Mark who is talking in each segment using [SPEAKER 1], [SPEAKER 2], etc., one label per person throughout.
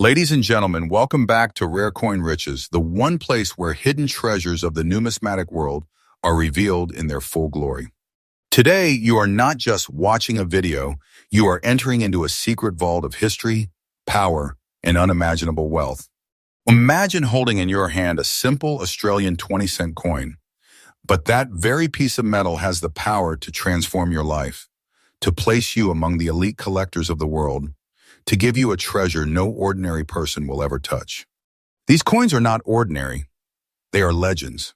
[SPEAKER 1] Ladies and gentlemen, welcome back to Rare Coin Riches, the one place where hidden treasures of the numismatic world are revealed in their full glory. Today, you are not just watching a video, you are entering into a secret vault of history, power, and unimaginable wealth. Imagine holding in your hand a simple Australian 20-cent coin, but that very piece of metal has the power to transform your life, to place you among the elite collectors of the world, to give you a treasure no ordinary person will ever touch. These coins are not ordinary. They are legends.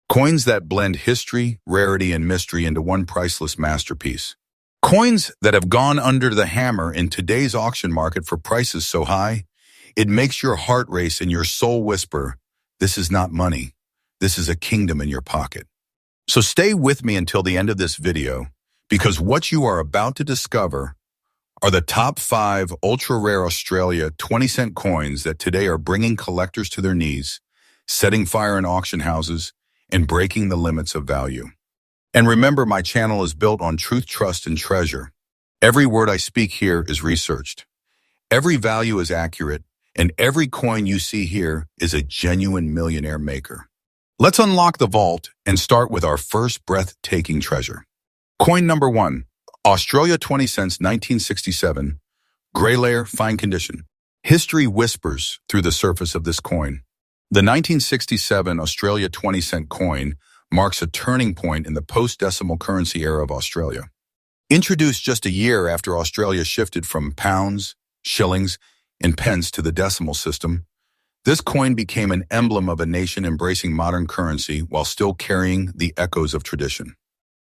[SPEAKER 1] Coins that blend history, rarity, and mystery into one priceless masterpiece. Coins that have gone under the hammer in today's auction market for prices so high, it makes your heart race and your soul whisper, "This is not money. This is a kingdom in your pocket." So stay with me until the end of this video, because what you are about to discover are the top 5 ultra-rare Australia 20-cent coins that today are bringing collectors to their knees, setting fire in auction houses, and breaking the limits of value. And remember, my channel is built on truth, trust, and treasure. Every word I speak here is researched. Every value is accurate, and every coin you see here is a genuine millionaire maker. Let's unlock the vault and start with our first breathtaking treasure. Coin number 1. Australia 20 cents 1967, gray layer, fine condition. History whispers through the surface of this coin. The 1967 Australia 20-cent coin marks a turning point in the post-decimal currency era of Australia. Introduced just a year after Australia shifted from pounds, shillings, and pence to the decimal system, this coin became an emblem of a nation embracing modern currency while still carrying the echoes of tradition.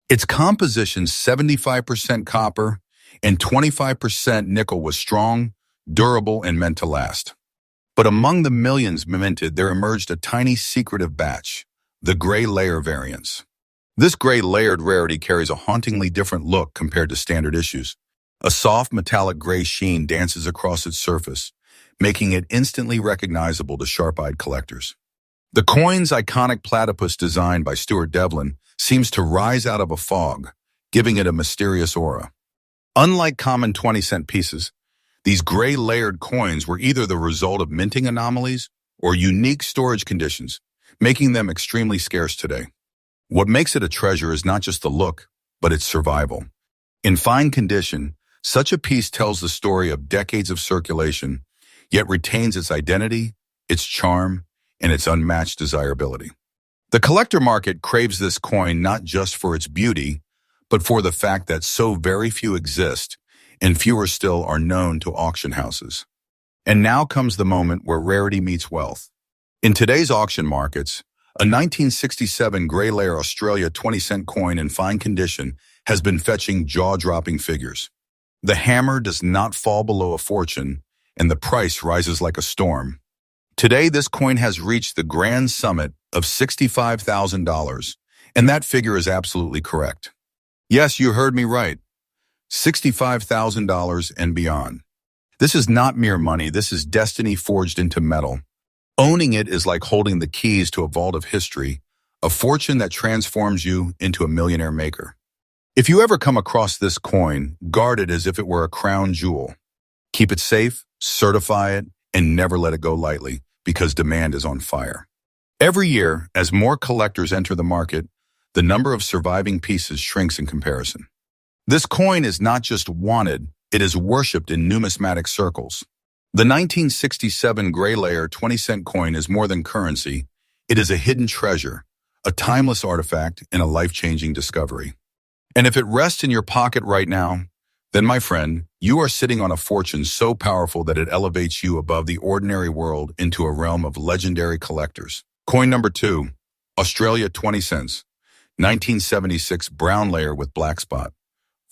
[SPEAKER 1] Its composition, 75% copper and 25% nickel, was strong, durable, and meant to last. But among the millions minted, there emerged a tiny secretive batch, the gray layer variants. This gray layered rarity carries a hauntingly different look compared to standard issues. A soft metallic gray sheen dances across its surface, making it instantly recognizable to sharp-eyed collectors. The coin's iconic platypus design by Stuart Devlin seems to rise out of a fog, giving it a mysterious aura. Unlike common 20-cent pieces, these gray layered coins were either the result of minting anomalies or unique storage conditions, making them extremely scarce today. What makes it a treasure is not just the look, but its survival. In fine condition, such a piece tells the story of decades of circulation, yet retains its identity, its charm, and its unmatched desirability. The collector market craves this coin not just for its beauty, but for the fact that so very few exist, and fewer still are known to auction houses. And now comes the moment where rarity meets wealth. In today's auction markets, a 1967 gray layer Australia 20-cent coin in fine condition has been fetching jaw-dropping figures. The hammer does not fall below a fortune, and the price rises like a storm. Today, this coin has reached the grand summit of $65,000, and that figure is absolutely correct. Yes, you heard me right. $65,000 and beyond. This is not mere money. This is destiny forged into metal. Owning it is like holding the keys to a vault of history, a fortune that transforms you into a millionaire maker. If you ever come across this coin, guard it as if it were a crown jewel. Keep it safe, certify it, and never let it go lightly, because demand is on fire. Every year, as more collectors enter the market, the number of surviving pieces shrinks in comparison. This coin is not just wanted, it is worshipped in numismatic circles. The 1967 gray layer 20-cent coin is more than currency. It is a hidden treasure, a timeless artifact, and a life-changing discovery. And if it rests in your pocket right now, then, my friend, you are sitting on a fortune so powerful that it elevates you above the ordinary world into a realm of legendary collectors. Coin number 2, Australia 20 cents, 1976 brown layer with black spot,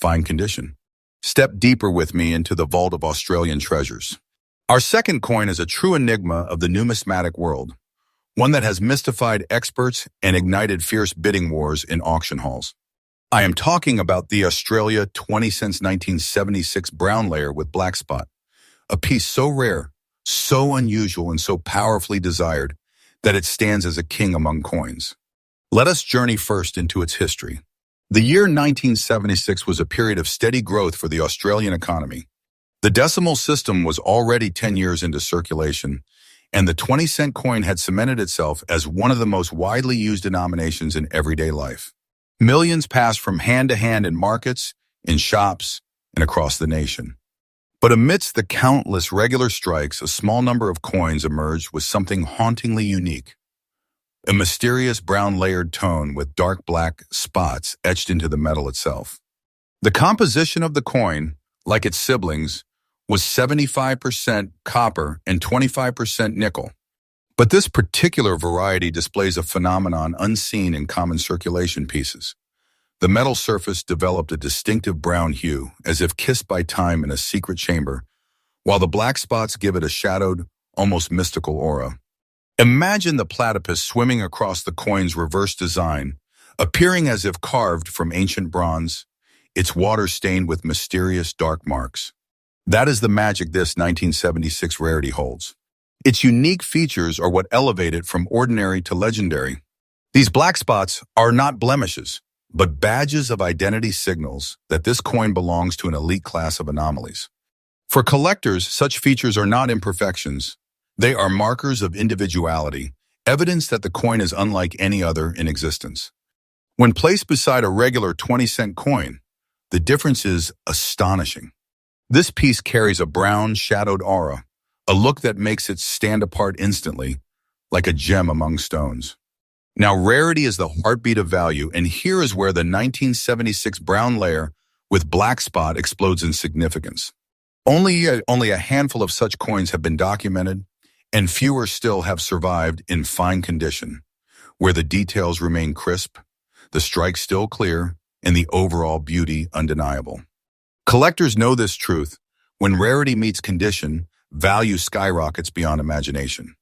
[SPEAKER 1] fine condition. Step deeper with me into the vault of Australian treasures. Our second coin is a true enigma of the numismatic world, one that has mystified experts and ignited fierce bidding wars in auction halls. I am talking about the Australia 20 cents 1976 brown layer with black spot, a piece so rare, so unusual, and so powerfully desired that it stands as a king among coins. Let us journey first into its history. The year 1976 was a period of steady growth for the Australian economy. The decimal system was already 10 years into circulation, and the 20-cent coin had cemented itself as one of the most widely used denominations in everyday life. Millions passed from hand to hand in markets, in shops, and across the nation. But amidst the countless regular strikes, a small number of coins emerged with something hauntingly unique. A mysterious brown layered tone with dark black spots etched into the metal itself. The composition of the coin, like its siblings, was 75% copper and 25% nickel. But this particular variety displays a phenomenon unseen in common circulation pieces. The metal surface developed a distinctive brown hue, as if kissed by time in a secret chamber, while the black spots give it a shadowed, almost mystical aura. Imagine the platypus swimming across the coin's reverse design, appearing as if carved from ancient bronze, its water stained with mysterious dark marks. That is the magic this 1976 rarity holds. Its unique features are what elevate it from ordinary to legendary. These black spots are not blemishes, but badges of identity signals that this coin belongs to an elite class of anomalies. For collectors, such features are not imperfections. They are markers of individuality, evidence that the coin is unlike any other in existence. When placed beside a regular 20-cent coin, the difference is astonishing. This piece carries a brown, shadowed aura, a look that makes it stand apart instantly, like a gem among stones. Now, rarity is the heartbeat of value, and here is where the 1976 brown layer with black spot explodes in significance. Only a handful of such coins have been documented, and fewer still have survived in fine condition, where the details remain crisp, the strike still clear, and the overall beauty undeniable. Collectors know this truth. When rarity meets condition, value skyrockets beyond imagination.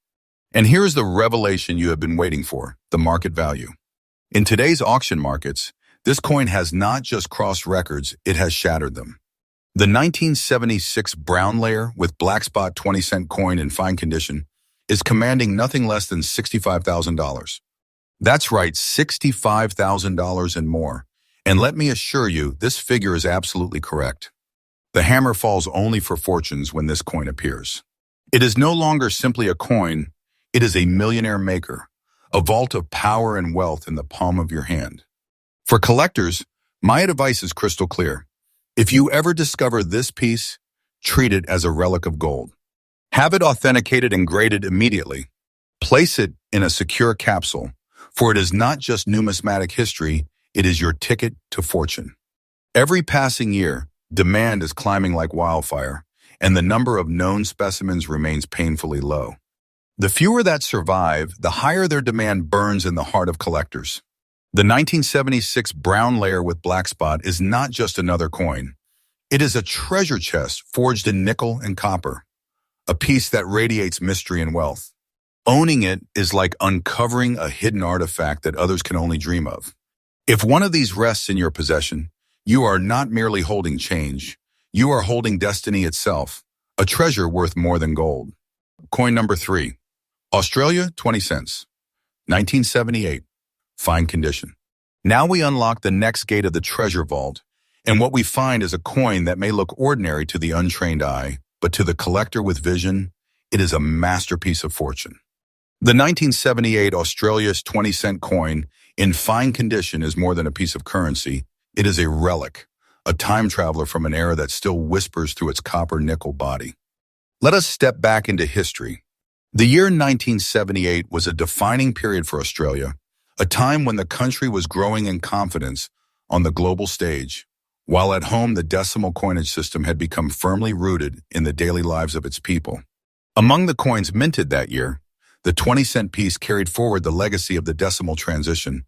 [SPEAKER 1] And here's the revelation you have been waiting for, the market value. In today's auction markets, this coin has not just crossed records, it has shattered them. The 1976 brown layer with black spot 20-cent coin in fine condition is commanding nothing less than $65,000. That's right, $65,000 and more. And let me assure you, this figure is absolutely correct. The hammer falls only for fortunes when this coin appears. It is no longer simply a coin, it is a millionaire maker, a vault of power and wealth in the palm of your hand. For collectors, my advice is crystal clear. If you ever discover this piece, treat it as a relic of gold. Have it authenticated and graded immediately. Place it in a secure capsule, for it is not just numismatic history, it is your ticket to fortune. Every passing year, demand is climbing like wildfire, and the number of known specimens remains painfully low. The fewer that survive, the higher their demand burns in the heart of collectors. The 1976 brown layer with black spot is not just another coin. It is a treasure chest forged in nickel and copper, a piece that radiates mystery and wealth. Owning it is like uncovering a hidden artifact that others can only dream of. If one of these rests in your possession, you are not merely holding change, you are holding destiny itself, a treasure worth more than gold. Coin number 3, Australia 20 cents, 1978, fine condition. Now we unlock the next gate of the treasure vault, and what we find is a coin that may look ordinary to the untrained eye, but to the collector with vision, it is a masterpiece of fortune. The 1978 Australia's 20-cent coin in fine condition is more than a piece of currency. It is a relic, a time traveler from an era that still whispers through its copper-nickel body. Let us step back into history. The year 1978 was a defining period for Australia, a time when the country was growing in confidence on the global stage, while at home the decimal coinage system had become firmly rooted in the daily lives of its people. Among the coins minted that year, the 20-cent piece carried forward the legacy of the decimal transition,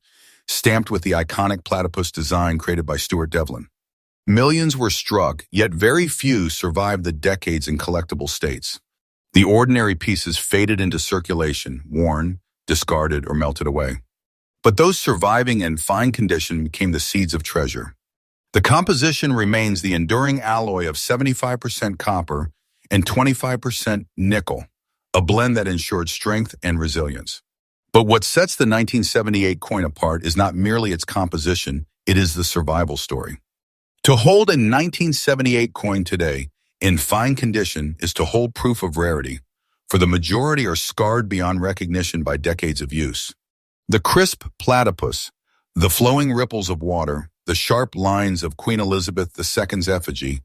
[SPEAKER 1] stamped with the iconic platypus design created by Stuart Devlin. Millions were struck, yet very few survived the decades in collectible states. The ordinary pieces faded into circulation, worn, discarded, or melted away. But those surviving in fine condition became the seeds of treasure. The composition remains the enduring alloy of 75% copper and 25% nickel, a blend that ensured strength and resilience. But what sets the 1978 coin apart is not merely its composition, it is the survival story. To hold a 1978 coin today in fine condition is to hold proof of rarity, for the majority are scarred beyond recognition by decades of use. The crisp platypus, the flowing ripples of water, the sharp lines of Queen Elizabeth II's effigy,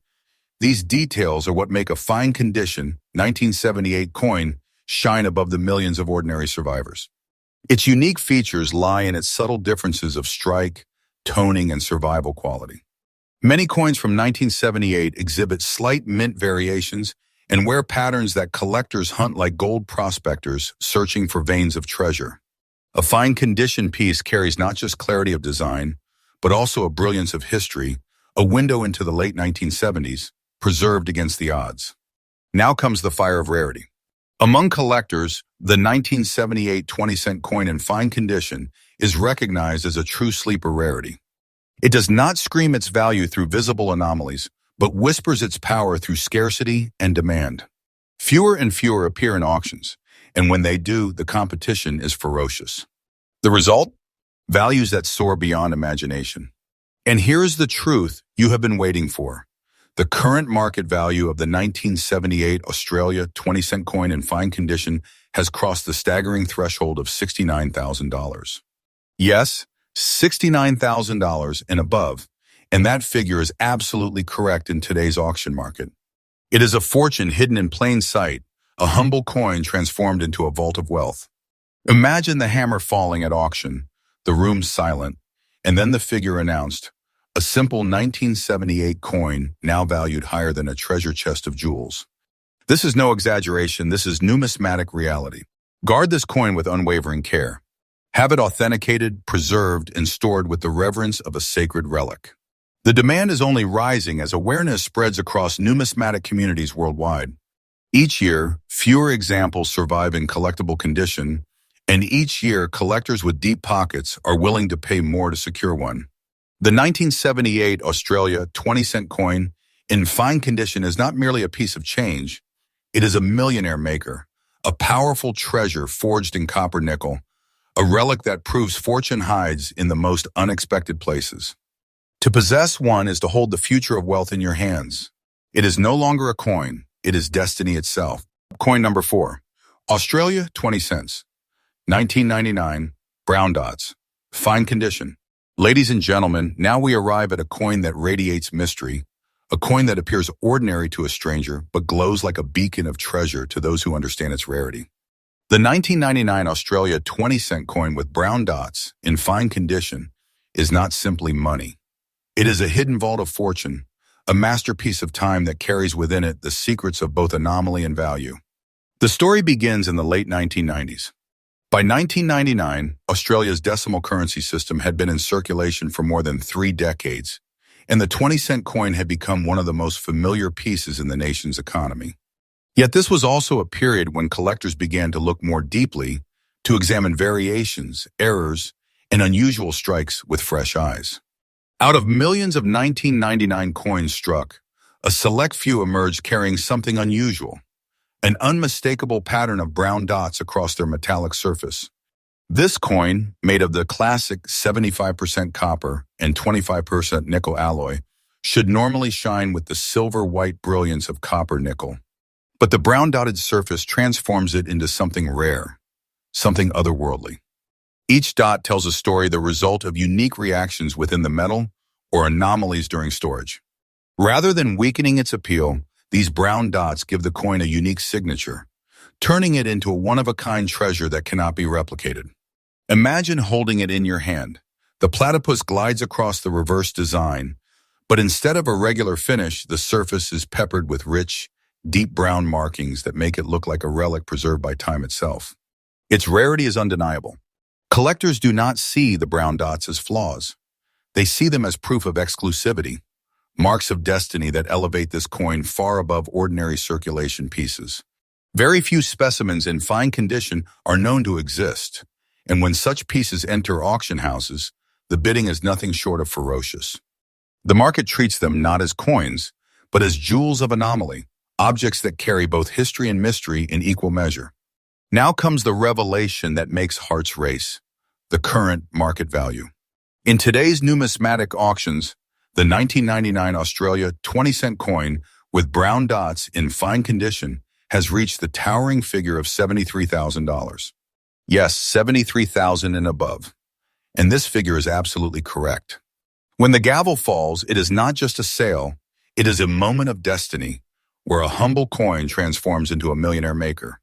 [SPEAKER 1] these details are what make a fine condition 1978 coin shine above the millions of ordinary survivors. Its unique features lie in its subtle differences of strike, toning, and survival quality. Many coins from 1978 exhibit slight mint variations and wear patterns that collectors hunt like gold prospectors searching for veins of treasure. A fine condition piece carries not just clarity of design, but also a brilliance of history, a window into the late 1970s, preserved against the odds. Now comes the fire of rarity. Among collectors, the 1978 20-cent coin in fine condition is recognized as a true sleeper rarity. It does not scream its value through visible anomalies, but whispers its power through scarcity and demand. Fewer and fewer appear in auctions, and when they do, the competition is ferocious. The result? Values that soar beyond imagination. And here's the truth you have been waiting for. The current market value of the 1978 Australia 20-cent coin in fine condition has crossed the staggering threshold of $69,000. Yes, $69,000 and above, and that figure is absolutely correct in today's auction market. It is a fortune hidden in plain sight, a humble coin transformed into a vault of wealth. Imagine the hammer falling at auction, the room silent, and then the figure announced, a simple 1978 coin now valued higher than a treasure chest of jewels. This is no exaggeration, this is numismatic reality. Guard this coin with unwavering care. Have it authenticated, preserved, and stored with the reverence of a sacred relic. The demand is only rising as awareness spreads across numismatic communities worldwide. Each year, fewer examples survive in collectible condition, and each year, collectors with deep pockets are willing to pay more to secure one. The 1978 Australia 20-cent coin in fine condition is not merely a piece of change. It is a millionaire maker, a powerful treasure forged in copper nickel, a relic that proves fortune hides in the most unexpected places. To possess one is to hold the future of wealth in your hands. It is no longer a coin, it is destiny itself. Coin number 4, Australia 20 cents, 1999, brown dots, fine condition. Ladies and gentlemen, now we arrive at a coin that radiates mystery, a coin that appears ordinary to a stranger but glows like a beacon of treasure to those who understand its rarity. The 1999 Australia 20-cent coin with brown dots in fine condition is not simply money. It is a hidden vault of fortune, a masterpiece of time that carries within it the secrets of both anomaly and value. The story begins in the late 1990s. By 1999, Australia's decimal currency system had been in circulation for more than 3 decades, and the 20-cent coin had become one of the most familiar pieces in the nation's economy. Yet this was also a period when collectors began to look more deeply, to examine variations, errors, and unusual strikes with fresh eyes. Out of millions of 1999 coins struck, a select few emerged carrying something unusual, an unmistakable pattern of brown dots across their metallic surface. This coin, made of the classic 75% copper and 25% nickel alloy, should normally shine with the silver-white brilliance of copper nickel. But the brown-dotted surface transforms it into something rare, something otherworldly. Each dot tells a story the result of unique reactions within the metal or anomalies during storage. Rather than weakening its appeal, these brown dots give the coin a unique signature, turning it into a one-of-a-kind treasure that cannot be replicated. Imagine holding it in your hand. The platypus glides across the reverse design, but instead of a regular finish, the surface is peppered with rich, deep brown markings that make it look like a relic preserved by time itself. Its rarity is undeniable. Collectors do not see the brown dots as flaws. They see them as proof of exclusivity, marks of destiny that elevate this coin far above ordinary circulation pieces. Very few specimens in fine condition are known to exist, and when such pieces enter auction houses, the bidding is nothing short of ferocious. The market treats them not as coins, but as jewels of anomaly, objects that carry both history and mystery in equal measure. Now comes the revelation that makes hearts race, the current market value. In today's numismatic auctions, the 1999 Australia 20-cent coin with brown dots in fine condition, has reached the towering figure of $73,000. Yes, 73,000 and above. And this figure is absolutely correct. When the gavel falls, it is not just a sale, it is a moment of destiny, where a humble coin transforms into a millionaire maker.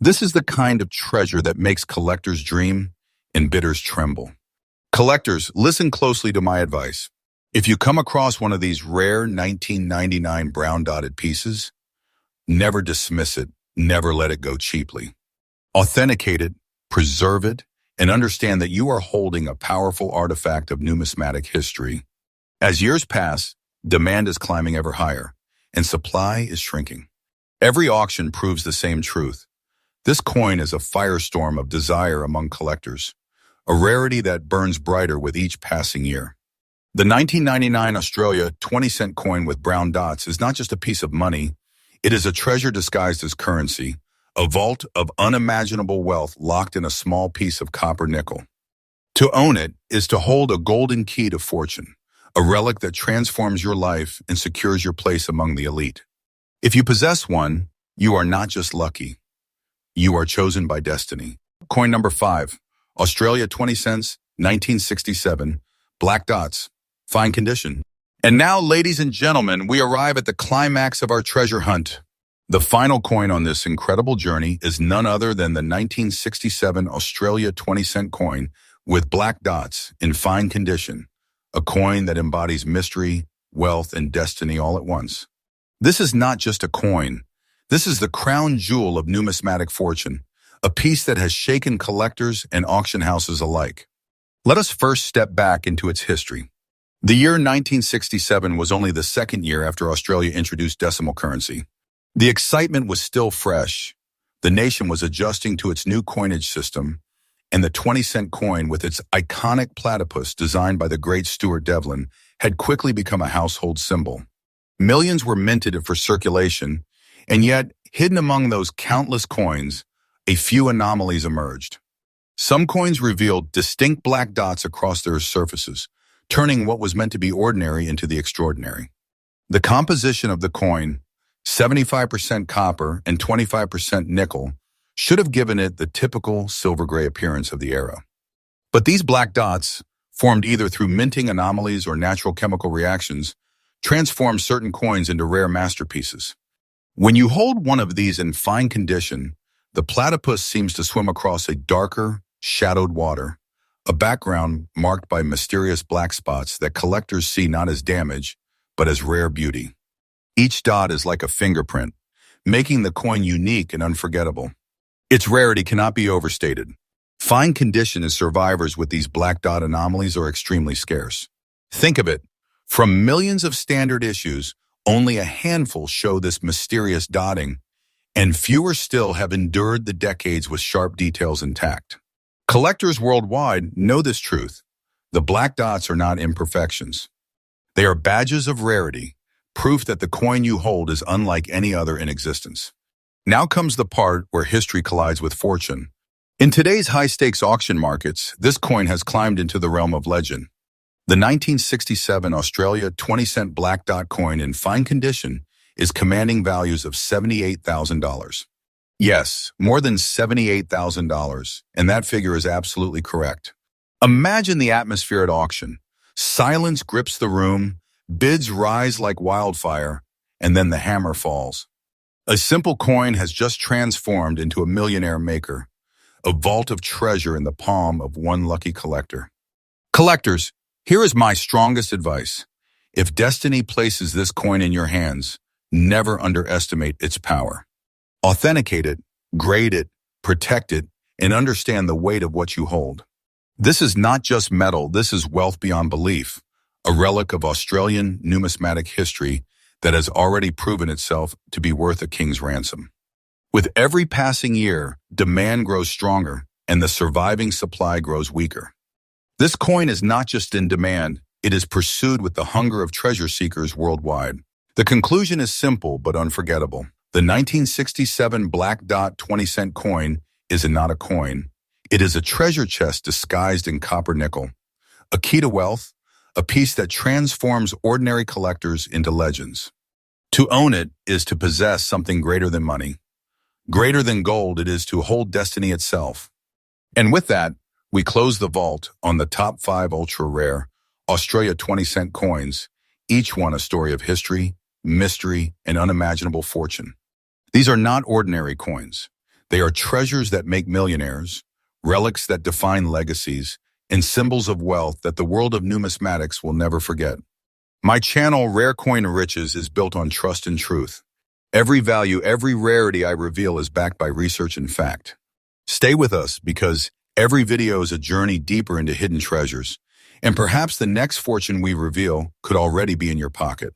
[SPEAKER 1] This is the kind of treasure that makes collectors dream and bidders tremble. Collectors, listen closely to my advice. If you come across one of these rare 1999 brown dotted pieces, never dismiss it, never let it go cheaply. Authenticate it, preserve it, and understand that you are holding a powerful artifact of numismatic history. As years pass, demand is climbing ever higher, and supply is shrinking. Every auction proves the same truth. This coin is a firestorm of desire among collectors, a rarity that burns brighter with each passing year. The 1999 Australia 20-cent coin with brown dots is not just a piece of money, it is a treasure disguised as currency, a vault of unimaginable wealth locked in a small piece of copper nickel. To own it is to hold a golden key to fortune, a relic that transforms your life and secures your place among the elite. If you possess one, you are not just lucky. You are chosen by destiny. Coin number 5, Australia 20 cents, 1967, black dots, fine condition. And now, ladies and gentlemen, we arrive at the climax of our treasure hunt. The final coin on this incredible journey is none other than the 1967 Australia 20-cent coin with black dots in fine condition, a coin that embodies mystery, wealth, and destiny all at once. This is not just a coin. This is the crown jewel of numismatic fortune, a piece that has shaken collectors and auction houses alike. Let us first step back into its history. The year 1967 was only the second year after Australia introduced decimal currency. The excitement was still fresh. The nation was adjusting to its new coinage system, and the 20-cent coin with its iconic platypus designed by the great Stuart Devlin had quickly become a household symbol. Millions were minted for circulation, and yet, hidden among those countless coins, a few anomalies emerged. Some coins revealed distinct black dots across their surfaces, turning what was meant to be ordinary into the extraordinary. The composition of the coin, 75% copper and 25% nickel, should have given it the typical silver-gray appearance of the era. But these black dots, formed either through minting anomalies or natural chemical reactions, transformed certain coins into rare masterpieces. When you hold one of these in fine condition, the platypus seems to swim across a darker, shadowed water, a background marked by mysterious black spots that collectors see not as damage, but as rare beauty. Each dot is like a fingerprint, making the coin unique and unforgettable. Its rarity cannot be overstated. Fine condition as survivors with these black dot anomalies are extremely scarce. Think of it. From millions of standard issues, only a handful show this mysterious dotting, and fewer still have endured the decades with sharp details intact. Collectors worldwide know this truth. The black dots are not imperfections. They are badges of rarity, proof that the coin you hold is unlike any other in existence. Now comes the part where history collides with fortune. In today's high-stakes auction markets, this coin has climbed into the realm of legend. The 1967 Australia 20-cent black dot coin in fine condition is commanding values of $78,000. Yes, more than $78,000, and that figure is absolutely correct. Imagine the atmosphere at auction. Silence grips the room, bids rise like wildfire, and then the hammer falls. A simple coin has just transformed into a millionaire maker, a vault of treasure in the palm of one lucky collector. Collectors, here is my strongest advice. If destiny places this coin in your hands, never underestimate its power. Authenticate it, grade it, protect it, and understand the weight of what you hold. This is not just metal, this is wealth beyond belief, a relic of Australian numismatic history that has already proven itself to be worth a king's ransom. With every passing year, demand grows stronger and the surviving supply grows weaker. This coin is not just in demand, it is pursued with the hunger of treasure seekers worldwide. The conclusion is simple but unforgettable. The 1967 black dot 20-cent coin is not a coin. It is a treasure chest disguised in copper nickel, a key to wealth, a piece that transforms ordinary collectors into legends. To own it is to possess something greater than money. Greater than gold, it is to hold destiny itself. And with that, we close the vault on the top 5 ultra-rare Australia 20-cent coins, each one a story of history, mystery, and unimaginable fortune. These are not ordinary coins. They are treasures that make millionaires, relics that define legacies, and symbols of wealth that the world of numismatics will never forget. My channel, Rare Coin Riches, is built on trust and truth. Every value, every rarity I reveal is backed by research and fact. Stay with us because every video is a journey deeper into hidden treasures, and perhaps the next fortune we reveal could already be in your pocket.